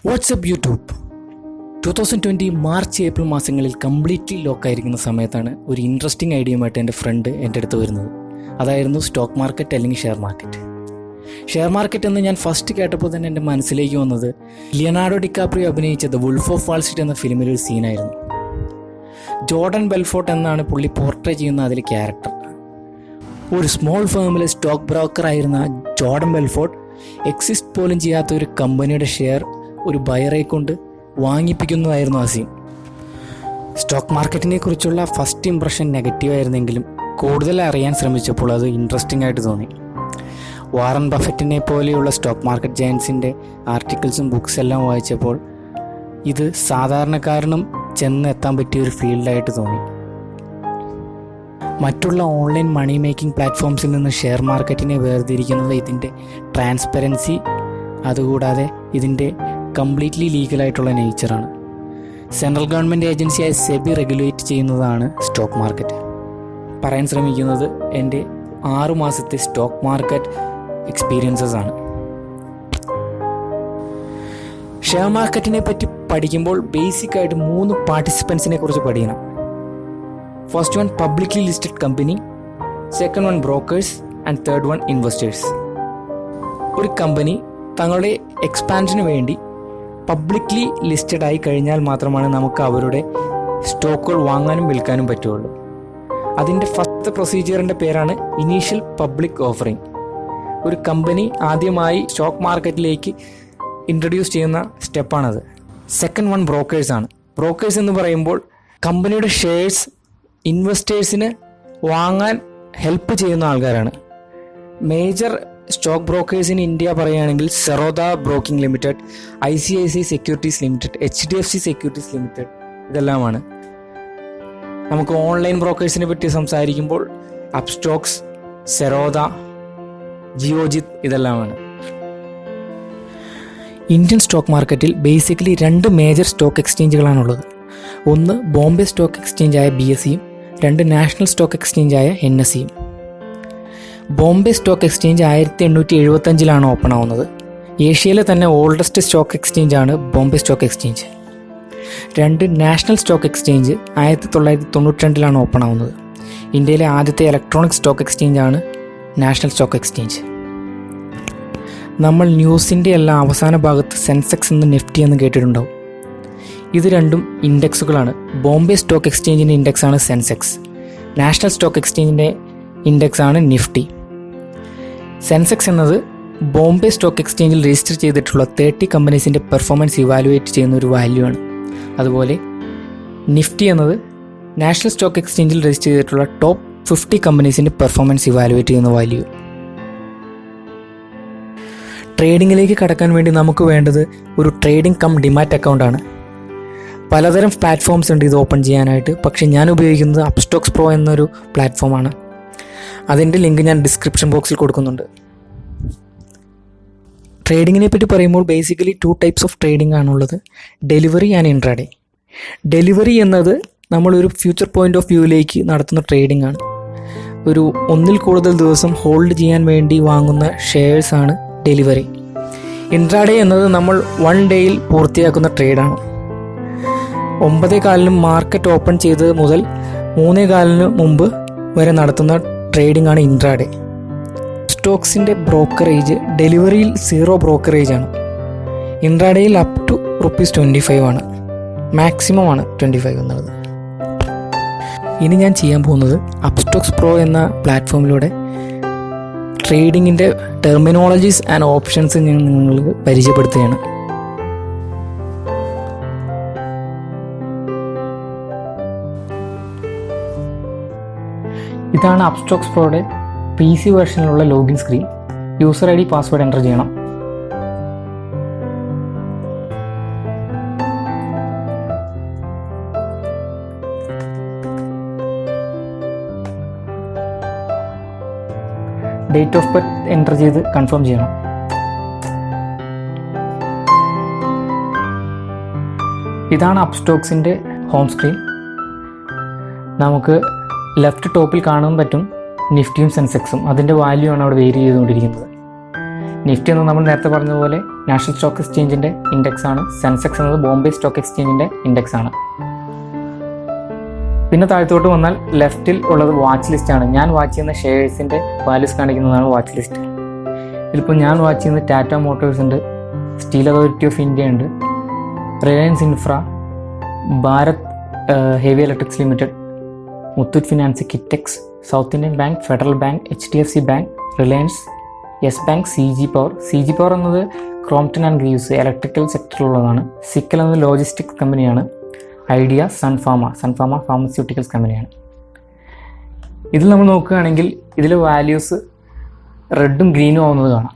WhatsApp YouTube 2020 March April മാസങ്ങളിൽ completely ലോക്കായിരിക്കുന്ന സമയത്താണ് ഒരു ഇൻട്രസ്റ്റിംഗ് ഐഡിയയുമായിട്ട് എൻ്റെ ഫ്രണ്ട് എൻ്റെ അടുത്ത് വരുന്നത്. അതായിരുന്നു സ്റ്റോക്ക് മാർക്കറ്റ് അല്ലെങ്കിൽ ഷെയർ മാർക്കറ്റ്. ഷെയർ മാർക്കറ്റ് എന്ന് ഞാൻ ഫസ്റ്റ് കേട്ടപ്പോൾ തന്നെ എൻ്റെ മനസ്സിലേക്ക് വന്നത് ലിയനാർഡോ ഡിക്കാപ്രിയോ അഭിനയിച്ച the Wolf of Wall Street എന്ന ഫിലിമിൽ ഒരു സീനായിരുന്നു. ജോർഡൻ ബെൽഫോർട്ട് എന്നാണ് പുള്ളി പോർട്രേ ചെയ്യുന്ന അതിലെ ക്യാരക്ടർ. ഒരു സ്മോൾ ഫേമിലെ സ്റ്റോക്ക് ബ്രോക്കർ ആയിരുന്ന ജോർഡൻ ബെൽഫോർട്ട് എക്സിസ്റ്റ് പോലും ചെയ്യാത്ത ഒരു കമ്പനിയുടെ ഷെയർ ഒരു ബയറെ കൊണ്ട് വാങ്ങിപ്പിക്കുന്നതായിരുന്നു ആ സീൻ. സ്റ്റോക്ക് മാർക്കറ്റിനെ കുറിച്ചുള്ള ഫസ്റ്റ് ഇംപ്രഷൻ നെഗറ്റീവായിരുന്നെങ്കിലും കൂടുതൽ അറിയാൻ ശ്രമിച്ചപ്പോൾ അത് ഇൻട്രസ്റ്റിംഗ് ആയിട്ട് തോന്നി. വാറൻ ബഫറ്റിനെ പോലെയുള്ള സ്റ്റോക്ക് മാർക്കറ്റ് ജയൻസിൻ്റെ ആർട്ടിക്കിൾസും ബുക്സ് എല്ലാം വായിച്ചപ്പോൾ ഇത് സാധാരണക്കാരനും ചെന്നെത്താൻ പറ്റിയ ഒരു ഫീൽഡായിട്ട് തോന്നി. മറ്റുള്ള ഓൺലൈൻ മണി മേക്കിംഗ് പ്ലാറ്റ്ഫോംസിൽ നിന്ന് ഷെയർ മാർക്കറ്റിനെ വേർതിരിക്കുന്നത് ഇതിൻ്റെ ട്രാൻസ്പെറൻസി, അതുകൂടാതെ ഇതിൻ്റെ കംപ്ലീറ്റ്ലി ലീഗലായിട്ടുള്ള നേച്ചറാണ്. സെൻട്രൽ ഗവൺമെൻറ് ഏജൻസിയായ സെബി റെഗുലേറ്റ് ചെയ്യുന്നതാണ് സ്റ്റോക്ക് മാർക്കറ്റ്. പറയാൻ ശ്രമിക്കുന്നത് എൻ്റെ 6 മാസത്തെ സ്റ്റോക്ക് മാർക്കറ്റ് എക്സ്പീരിയൻസസ് ആണ്. ഷെയർ മാർക്കറ്റിനെ പറ്റി പഠിക്കുമ്പോൾ ബേസിക്കായിട്ട് 3 പാർട്ടിസിപ്പൻസിനെ കുറിച്ച് പഠിക്കണം. First one publicly listed company, second one brokers and third one investors. ഒരു കമ്പനി തങ്ങളുടെ എക്സ്പാൻഷന് വേണ്ടി പബ്ലിക്ലി ലിസ്റ്റഡ് ആയി കഴിഞ്ഞാൽ മാത്രമാണ് നമുക്ക് അവരുടെ സ്റ്റോക്കുകൾ വാങ്ങാനും വിൽക്കാനും പറ്റുള്ളൂ. അതിൻ്റെ ഫസ്റ്റ് പ്രൊസീജിയറിൻ്റെ പേരാണ് ഇനീഷ്യൽ പബ്ലിക് ഓഫറിംഗ്. ഒരു കമ്പനി ആദ്യമായി സ്റ്റോക്ക് മാർക്കറ്റിലേക്ക് ഇൻട്രൊഡ്യൂസ് ചെയ്യുന്ന സ്റ്റെപ്പാണത്. സെക്കൻഡ് വൺ ബ്രോക്കേഴ്സ് ആണ്. ബ്രോക്കേഴ്സ് എന്ന് പറയുമ്പോൾ കമ്പനിയുടെ ഷെയർസ് ഇൻവെസ്റ്റേഴ്സിന് വാങ്ങാൻ ഹെൽപ്പ് ചെയ്യുന്ന ആൾക്കാരാണ്. Major stock brokers in India പറയുകയാണെങ്കിൽ Zerodha broking limited, ICICI securities limited, HDFC securities limited ഇതെല്ലാമാണ്. നമുക്ക് ഓൺലൈൻ ബ്രോക്കേഴ്സിനെ പറ്റി സംസാരിക്കുമ്പോൾ അപ്സ്റ്റോക്സ്, സറോദ, ജിയോജിത് ഇതെല്ലാമാണ്. ഇന്ത്യൻ സ്റ്റോക്ക് മാർക്കറ്റിൽ ബേസിക്കലി 2 മേജർ സ്റ്റോക്ക് എക്സ്ചേഞ്ചുകളാണുള്ളത്. ഒന്ന് ബോംബെ സ്റ്റോക്ക് എക്സ്ചേഞ്ചായ BSEയും 2 നാഷണൽ സ്റ്റോക്ക് എക്സ്ചേഞ്ചായ NSEയും. ബോംബെ സ്റ്റോക്ക് എക്സ്ചേഞ്ച് 1875 ഓപ്പൺ ആവുന്നത്. ഏഷ്യയിലെ തന്നെ ഓൾഡസ്റ്റ് സ്റ്റോക്ക് എക്സ്ചേഞ്ചാണ് Bombay stock exchange. 2 national stock exchange 1992 open ആവുന്നത്. ഇന്ത്യയിലെ ആദ്യത്തെ ഇലക്ട്രോണിക് സ്റ്റോക്ക് എക്സ്ചേഞ്ചാണ് നാഷണൽ സ്റ്റോക്ക് എക്സ്ചേഞ്ച്. നമ്മൾ ന്യൂസിൻ്റെ എല്ലാം അവസാന ഭാഗത്ത് സെൻസെക്സ് എന്ന് നിഫ്റ്റി എന്ന് കേട്ടിട്ടുണ്ടാവും. ഇത് രണ്ടും ഇൻഡെക്സുകളാണ്. ബോംബെ സ്റ്റോക്ക് എക്സ്ചേഞ്ചിൻ്റെ ഇൻഡെക്സാണ് സെൻസെക്സ്, നാഷണൽ സ്റ്റോക്ക് എക്സ്ചേഞ്ചിൻ്റെ ഇൻഡെക്സാണ് നിഫ്റ്റി. സെൻസെക്സ് എന്നത് ബോംബെ സ്റ്റോക്ക് എക്സ്ചേഞ്ചിൽ രജിസ്റ്റർ ചെയ്തിട്ടുള്ള 30 കമ്പനീസിൻ്റെ പെർഫോമൻസ് ഇവാലുവേറ്റ് ചെയ്യുന്ന ഒരു വാല്യൂ ആണ്. അതുപോലെ നിഫ്റ്റി എന്നത് നാഷണൽ സ്റ്റോക്ക് എക്സ്ചേഞ്ചിൽ രജിസ്റ്റർ ചെയ്തിട്ടുള്ള ടോപ്പ് 50 കമ്പനീസിൻ്റെ പെർഫോമൻസ് ഇവാലുവേറ്റ് ചെയ്യുന്ന വാല്യൂ. ട്രേഡിങ്ങിലേക്ക് കടക്കാൻ വേണ്ടി നമുക്ക് വേണ്ടത് ഒരു ട്രേഡിംഗ് കം ഡിമാറ്റ് അക്കൗണ്ടാണ്. പലതരം പ്ലാറ്റ്ഫോംസ് ഉണ്ട് ഇത് ഓപ്പൺ ചെയ്യാനായിട്ട്. പക്ഷേ ഞാൻ ഉപയോഗിക്കുന്നത് അപ്സ്റ്റോക്സ് പ്രോ എന്നൊരു പ്ലാറ്റ്ഫോമാണ്. അതിൻ്റെ ലിങ്ക് ഞാൻ ഡിസ്ക്രിപ്ഷൻ ബോക്സിൽ കൊടുക്കുന്നുണ്ട്. ട്രേഡിങ്ങിനെ പറ്റി പറയുമ്പോൾ ബേസിക്കലി 2 ടൈപ്സ് ഓഫ് ട്രേഡിംഗ് ആണുള്ളത്, ഡെലിവറി ആൻഡ് ഇൻട്രാഡേ. ഡെലിവറി എന്നത് നമ്മളൊരു ഫ്യൂച്ചർ പോയിന്റ് ഓഫ് വ്യൂവിലേക്ക് നടത്തുന്ന ട്രേഡിംഗ് ആണ്. ഒരു 1-ൽ കൂടുതൽ ദിവസം ഹോൾഡ് ചെയ്യാൻ വേണ്ടി വാങ്ങുന്ന ഷെയർസാണ് ഡെലിവറി. ഇൻട്രാഡേ എന്നത് നമ്മൾ 1 ഡേയിൽ പൂർത്തിയാക്കുന്ന ട്രേഡാണ്. 9:15 മാർക്കറ്റ് ഓപ്പൺ ചെയ്തത് മുതൽ 3:15 മുമ്പ് വരെ നടത്തുന്ന ട്രേഡിംഗ് ആണ് ഇൻട്രാഡേ. സ്റ്റോക്സിൻ്റെ ബ്രോക്കറേജ് ഡെലിവറിയിൽ 0 ബ്രോക്കറേജ് ആണ്. ഇൻട്രാഡേയിൽ അപ് ടു ₹25 ആണ്. മാക്സിമം ആണ് 25 എന്നുള്ളത്. ഇനി ഞാൻ ചെയ്യാൻ പോകുന്നത് അപ്സ്റ്റോക്സ് പ്രോ എന്ന പ്ലാറ്റ്ഫോമിലൂടെ ട്രേഡിങ്ങിൻ്റെ ടെർമിനോളജീസ് ആൻഡ് ഓപ്ഷൻസ് ഞാൻ നിങ്ങൾക്ക് പരിചയപ്പെടുത്തുകയാണ്. ഇതാണ് അപ്സ്റ്റോക്സ് പ്രോയുടെ PC വേർഷനിലുള്ള login screen. User ID password enter ചെയ്യണം. ഡേറ്റ് ഓഫ് ബർത്ത് എൻ്റർ ചെയ്ത് കൺഫേം ചെയ്യണം. ഇതാണ് അപ്സ്റ്റോക്സിൻ്റെ ഹോം സ്ക്രീൻ. നമുക്ക് ലെഫ്റ്റ് ടോപ്പിൽ കാണാൻ പറ്റും നിഫ്റ്റിയും സെൻസെക്സും. അതിൻ്റെ വാല്യൂ ആണ് അവിടെ വേരി ചെയ്തുകൊണ്ടിരിക്കുന്നത്. നിഫ്റ്റി എന്ന് നമ്മൾ നേരത്തെ പറഞ്ഞതുപോലെ നാഷണൽ സ്റ്റോക്ക് എക്സ്ചേഞ്ചിൻ്റെ ഇൻഡെക്സ് ആണ്. സെൻസെക്സ് എന്നത് ബോംബെ സ്റ്റോക്ക് എക്സ്ചേഞ്ചിൻ്റെ ഇൻഡെക്സ് ആണ്. പിന്നെ താഴത്തോട്ട് വന്നാൽ ലെഫ്റ്റിൽ ഉള്ളത് വാച്ച് ലിസ്റ്റ് ആണ്. ഞാൻ വാച്ച് ചെയ്യുന്ന ഷെയർസിൻ്റെ വാല്യൂസ് കാണിക്കുന്നതാണ് വാച്ച് ലിസ്റ്റ്. ഇതിലിപ്പോൾ ഞാൻ വാച്ച് ചെയ്യുന്ന ടാറ്റ മോട്ടോഴ്സ് ഉണ്ട്, സ്റ്റീൽ അതോറിറ്റി ഓഫ് ഇന്ത്യ ഉണ്ട്, Reliance infra, Bharat heavy electrics limited, Muthoot finance, Kitex, south Indian bank, federal bank, HDFC bank, Reliance, yes bank, CG power. CG power എന്നത് ക്രോംപ്ടൺ ആൻഡ് ഗ്രീവ്സ് ഇലക്ട്രിക്കൽ സെക്ടറിലുള്ളതാണ്. സിക്കൽ എന്നത് logistics കമ്പനിയാണ്. Idea, Sun Pharma pharmaceuticals കമ്പനിയാണ്. ഇതിൽ നമ്മൾ നോക്കുകയാണെങ്കിൽ ഇതിൽ values റെഡും ഗ്രീനും ആവുന്നത് കാണാം.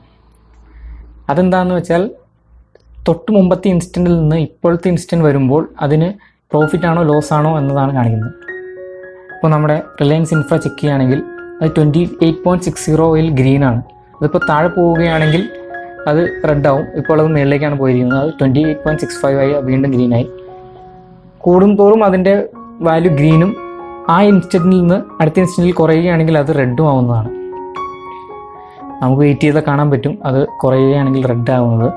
അതെന്താണെന്ന് വെച്ചാൽ തൊട്ട് മുമ്പത്തെ ഇൻസ്റ്റൻറ്റിൽ നിന്ന് ഇപ്പോഴത്തെ ഇൻസ്റ്റൻറ്റ് വരുമ്പോൾ അതിന് പ്രോഫിറ്റ് ആണോ ലോസ് ആണോ എന്നതാണ് കാണിക്കുന്നത്. ഇപ്പോൾ നമ്മുടെ റിലയൻസ് ഇൻഫ്ര ചെക്ക് ചെയ്യുകയാണെങ്കിൽ അത് 28.60 ഗ്രീനാണ്. അതിപ്പോൾ താഴെ പോവുകയാണെങ്കിൽ അത് റെഡാവും. ഇപ്പോൾ അത് മുകളിലേക്കാണ് പോയിരിക്കുന്നത്. അത് 28.65 ആയി വീണ്ടും ഗ്രീനായി. കൂടുന്തോറും അതിൻ്റെ വാല്യൂ ഗ്രീനും ആ ഇൻസ്റ്റൻറ്റിൽ നിന്ന് അടുത്ത ഇൻസ്റ്റൻറ്റിൽ കുറയുകയാണെങ്കിൽ അത് റെഡും ആവുന്നതാണ്. നമുക്ക് വെയിറ്റ് ചെയ്താൽ കാണാൻ പറ്റും അത് കുറയുകയാണെങ്കിൽ റെഡ് ആവുന്നത്.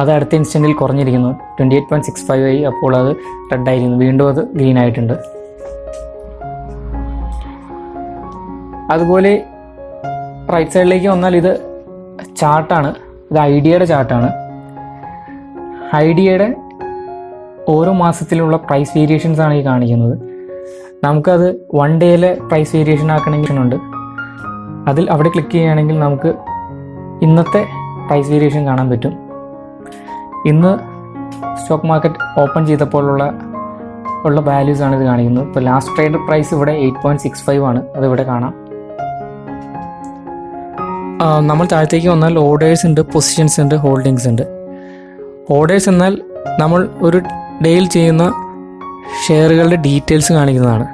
അത് അടുത്ത ഇൻസ്റ്റൻറ്റിൽ കുറഞ്ഞിരിക്കുന്നു, 28.65 ആയി. അപ്പോൾ അത് റെഡായിരിക്കുന്നു, വീണ്ടും അത് ഗ്രീൻ ആയിട്ടുണ്ട്. അതുപോലെ റൈറ്റ് സൈഡിലേക്ക് വന്നാൽ ഇത് ചാർട്ടാണ്. ഇത് ഐഡിയയുടെ ചാർട്ടാണ്. ഐഡിയയുടെ ഓരോ മാസത്തിലുള്ള പ്രൈസ് വേരിയേഷൻസ് ആണ് ഈ കാണിക്കുന്നത്. നമുക്കത് 1 ഡേയിലെ പ്രൈസ് വേരിയേഷൻ ആക്കണമെങ്കിലുണ്ട്. അതിൽ അവിടെ ക്ലിക്ക് ചെയ്യുകയാണെങ്കിൽ നമുക്ക് ഇന്നത്തെ പ്രൈസ് വേരിയേഷൻ കാണാൻ പറ്റും. ഇന്ന് സ്റ്റോക്ക് മാർക്കറ്റ് ഓപ്പൺ ചെയ്തപ്പോഴുള്ള വാല്യൂസ് ആണ് ഇത് കാണിക്കുന്നത്. ഇപ്പോൾ ലാസ്റ്റ് ട്രേഡ് പ്രൈസ് ഇവിടെ 8.65 ആണ്, അതിവിടെ കാണാം. നമ്മൾ താഴത്തേക്ക് വന്നാൽ ഓർഡേഴ്സ് ഉണ്ട്, പൊസിഷൻസ് ഉണ്ട്, ഹോൾഡിങ്സ് ഉണ്ട്. ഓർഡേഴ്സ് എന്നാൽ നമ്മൾ ഒരു ഡേയിൽ ചെയ്യുന്ന ഷെയറുകളുടെ ഡീറ്റെയിൽസ് കാണിക്കുന്നതാണ്.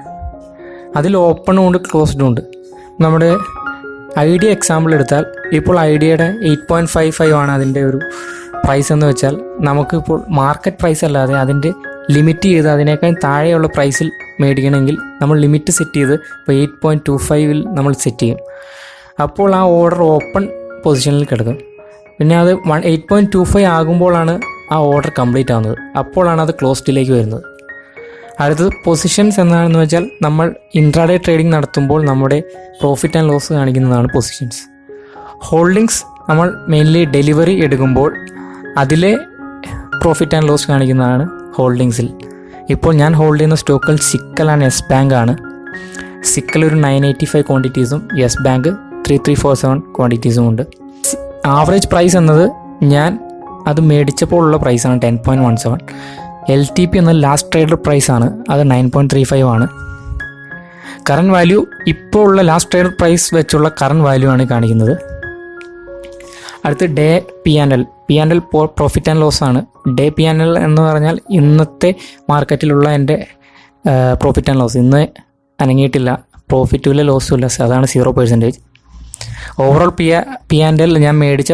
അതിൽ ഓപ്പണും ഉണ്ട്, ക്ലോസ്ഡും ഉണ്ട്. നമ്മുടെ ഐഡിയ എക്സാമ്പിൾ എടുത്താൽ ഇപ്പോൾ ഐഡിയയുടെ 8.55 ആണ് അതിൻ്റെ ഒരു പ്രൈസ് എന്ന് വെച്ചാൽ നമുക്കിപ്പോൾ മാർക്കറ്റ് പ്രൈസ് അല്ലാതെ അതിൻ്റെ ലിമിറ്റ് ചെയ്ത് അതിനേക്കാൾ താഴെയുള്ള പ്രൈസിൽ മേടിക്കണമെങ്കിൽ നമ്മൾ ലിമിറ്റ് സെറ്റ് ചെയ്ത് ഇപ്പോൾ 8.25 നമ്മൾ സെറ്റ് ചെയ്യും. അപ്പോൾ ആ ഓർഡർ ഓപ്പൺ പൊസിഷനിൽ കിടക്കും. പിന്നെ അത് 8.25 ആകുമ്പോഴാണ് ആ ഓർഡർ കംപ്ലീറ്റ് ആവുന്നത്. അപ്പോഴാണ് അത് ക്ലോസ്ഡിലേക്ക് വരുന്നത്. അടുത്തത് പൊസിഷൻസ് എന്താണെന്ന് വെച്ചാൽ നമ്മൾ ഇൻട്രാഡേ ട്രേഡിംഗ് നടത്തുമ്പോൾ നമ്മുടെ പ്രോഫിറ്റ് ആൻഡ് ലോസ് കാണിക്കുന്നതാണ് പൊസിഷൻസ്. ഹോൾഡിങ്സ് നമ്മൾ മെയിൻലി ഡെലിവറി എടുക്കുമ്പോൾ അതിലെ പ്രോഫിറ്റ് ആൻഡ് ലോസ് കാണിക്കുന്നതാണ് ഹോൾഡിങ്സിൽ. ഇപ്പോൾ ഞാൻ ഹോൾഡ് ചെയ്യുന്ന സ്റ്റോക്കുകൾ സിക്കൽ ആൻഡ് യെസ് ബാങ്ക് ആണ്. സിക്കൽ ഒരു 985 ക്വാണ്ടിറ്റീസും യെസ് ബാങ്ക് 3347 ക്വാണ്ടിറ്റീസും ഉണ്ട്. ആവറേജ് പ്രൈസ് എന്നത് ഞാൻ അത് മേടിച്ചപ്പോൾ ഉള്ള പ്രൈസാണ് 10.17. LTP എന്ന ലാസ്റ്റ് ട്രേഡർ പ്രൈസാണ്, അത് 9.35 ആണ്. കറണ്ട് വാല്യൂ ഇപ്പോൾ ഉള്ള ലാസ്റ്റ് ട്രേഡർ പ്രൈസ് വെച്ചുള്ള കറണ്ട് വാല്യൂ ആണ് കാണിക്കുന്നത്. അടുത്ത് day P&L profit and loss ആണ്. ഡേ P&L എന്ന് പറഞ്ഞാൽ ഇന്നത്തെ മാർക്കറ്റിലുള്ള എൻ്റെ പ്രോഫിറ്റ് ആൻഡ് ലോസ്. ഇന്ന് അനങ്ങിയിട്ടില്ല, പ്രോഫിറ്റും ഇല്ല ലോസും ഇല്ല, അതാണ് 0%. ഓവറോൾ P&L ഞാൻ മേടിച്ച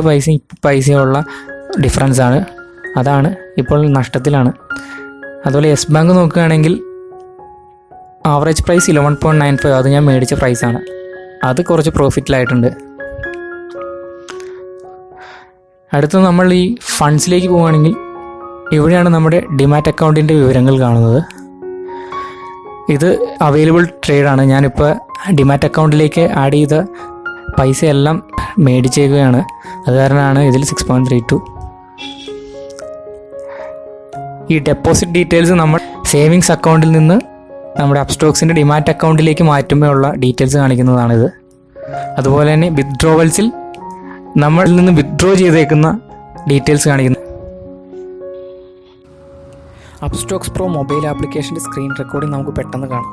പൈസയുള്ള ഡിഫറൻസ് ആണ്, അതാണ് ഇപ്പോൾ നഷ്ടത്തിലാണ്. അതുപോലെ യെസ് ബാങ്ക് നോക്കുകയാണെങ്കിൽ ആവറേജ് പ്രൈസ് 11.95, അത് ഞാൻ മേടിച്ച പ്രൈസാണ്, അത് കുറച്ച് പ്രോഫിറ്റിലായിട്ടുണ്ട്. അടുത്ത നമ്മൾ ഈ ഫണ്ട്സിലേക്ക് പോവുകയാണെങ്കിൽ ഇവിടെയാണ് നമ്മുടെ ഡിമാറ്റ് അക്കൗണ്ടിൻ്റെ വിവരങ്ങൾ കാണുന്നത്. ഇത് അവൈലബിൾ ട്രേഡാണ്. ഞാനിപ്പോൾ ഡിമാറ്റ് അക്കൗണ്ടിലേക്ക് ആഡ് ചെയ്ത പൈസയെല്ലാം മേടിച്ചേക്കുകയാണ്, അത് കാരണമാണ് ഇതിൽ 6.32. ഈ ഡെപ്പോസിറ്റ് ഡീറ്റെയിൽസ് നമ്മൾ സേവിങ്സ് അക്കൗണ്ടിൽ നിന്ന് നമ്മുടെ അപ്സ്റ്റോക്സിൻ്റെ ഡിമാറ്റ് അക്കൗണ്ടിലേക്ക് മാറ്റുമ്പോഴുള്ള ഡീറ്റെയിൽസ് കാണിക്കുന്നതാണിത്. അതുപോലെ തന്നെ വിത്ഡ്രോവൽസിൽ നമ്മളിൽ നിന്ന് വിത്ഡ്രോ ചെയ്തേക്കുന്ന ഡീറ്റെയിൽസ് കാണിക്കുന്നു. അപ്സ്റ്റോക്സ് പ്രോ മൊബൈൽ ആപ്ലിക്കേഷൻ്റെ സ്ക്രീൻ റെക്കോർഡിംഗ് നമുക്ക് പെട്ടെന്ന് കാണാം.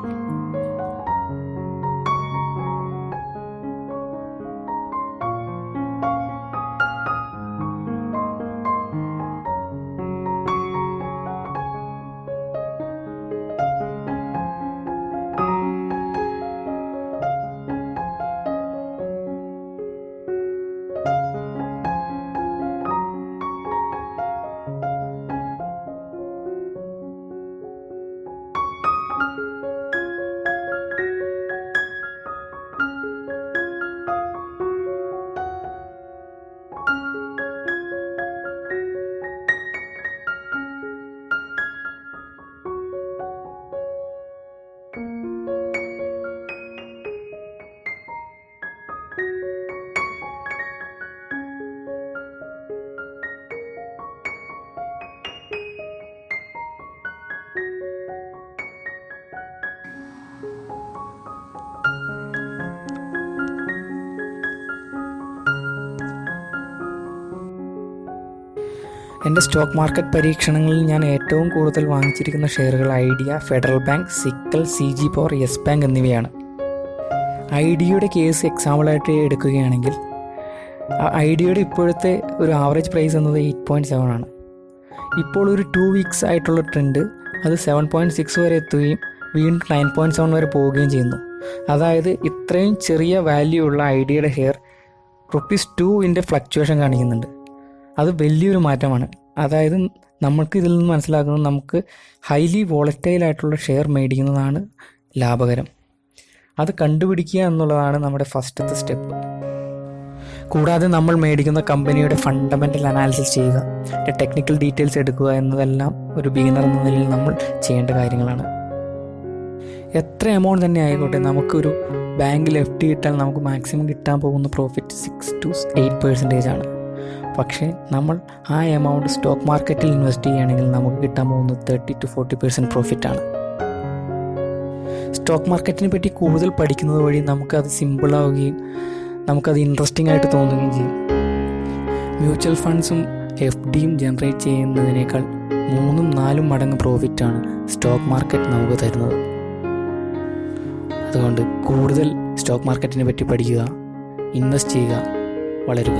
എൻ്റെ സ്റ്റോക്ക് മാർക്കറ്റ് പരീക്ഷണങ്ങളിൽ ഞാൻ ഏറ്റവും കൂടുതൽ വാങ്ങിച്ചിരിക്കുന്ന ഷെയറുകൾ ഐഡിയ, ഫെഡറൽ ബാങ്ക്, സിക്കൽ, CG പവർ, യെസ് ബാങ്ക് എന്നിവയാണ്. ഐഡിയയുടെ കേസ് എക്സാമ്പിളായിട്ട് എടുക്കുകയാണെങ്കിൽ ഐഡിയയുടെ ഇപ്പോഴത്തെ ഒരു ആവറേജ് പ്രൈസ് എന്നത് 8.7 ആണ്. ഇപ്പോൾ ഒരു 2 വീക്സ് ആയിട്ടുള്ള ട്രെൻഡ് അത് 7.6 വരെ എത്തുകയും വീണ്ടും 9.7 വരെ പോവുകയും ചെയ്യുന്നു. അതായത് ഇത്രയും ചെറിയ വാല്യൂ ഉള്ള ഐഡിയയുടെ ഷെയർ ₹2 ഫ്ലക്ച്വേഷൻ കാണിക്കുന്നുണ്ട്. അത് വലിയൊരു മാറ്റമാണ്. അതായത് നമ്മൾക്ക് ഇതിൽ നിന്ന് മനസ്സിലാക്കുന്നത് നമുക്ക് ഹൈലി വോളറ്റൈൽ ആയിട്ടുള്ള ഷെയർ മേടിക്കുന്നതാണ് ലാഭകരം. അത് കണ്ടുപിടിക്കുക എന്നുള്ളതാണ് നമ്മുടെ ഫസ്റ്റത്തെ സ്റ്റെപ്പ്. കൂടാതെ നമ്മൾ മേടിക്കുന്ന കമ്പനിയുടെ ഫണ്ടമെൻ്റൽ അനാലിസിസ് ചെയ്യുക, ടെക്നിക്കൽ ഡീറ്റെയിൽസ് എടുക്കുക എന്നതെല്ലാം ഒരു ബിഗിനർ എന്ന നിലയിൽ നമ്മൾ ചെയ്യേണ്ട കാര്യങ്ങളാണ്. എത്ര എമൗണ്ട് തന്നെ ആയിക്കോട്ടെ, നമുക്കൊരു ബാങ്കിൽ FD ഇട്ടാൽ നമുക്ക് മാക്സിമം കിട്ടാൻ പോകുന്ന പ്രോഫിറ്റ് 6 to 8% ആണ്. പക്ഷേ നമ്മൾ ആ എമൗണ്ട് സ്റ്റോക്ക് മാർക്കറ്റിൽ ഇൻവെസ്റ്റ് ചെയ്യുകയാണെങ്കിൽ നമുക്ക് കിട്ടാൻ പോകുന്നത് 30 to 40% പ്രോഫിറ്റാണ്. സ്റ്റോക്ക് മാർക്കറ്റിനെ പറ്റി കൂടുതൽ പഠിക്കുന്നത് വഴി നമുക്കത് സിമ്പിളാവുകയും നമുക്കത് ഇൻട്രസ്റ്റിംഗ് ആയിട്ട് തോന്നുകയും ചെയ്യും. മ്യൂച്വൽ ഫണ്ട്സും FDയും ജനറേറ്റ് ചെയ്യുന്നതിനേക്കാൾ 3-4 മടങ്ങ് പ്രോഫിറ്റാണ് സ്റ്റോക്ക് മാർക്കറ്റ് നമുക്ക് തരുന്നത്. അതുകൊണ്ട് കൂടുതൽ സ്റ്റോക്ക് മാർക്കറ്റിനെ പറ്റി പഠിക്കുക, ഇൻവെസ്റ്റ് ചെയ്യുക, വളരുക.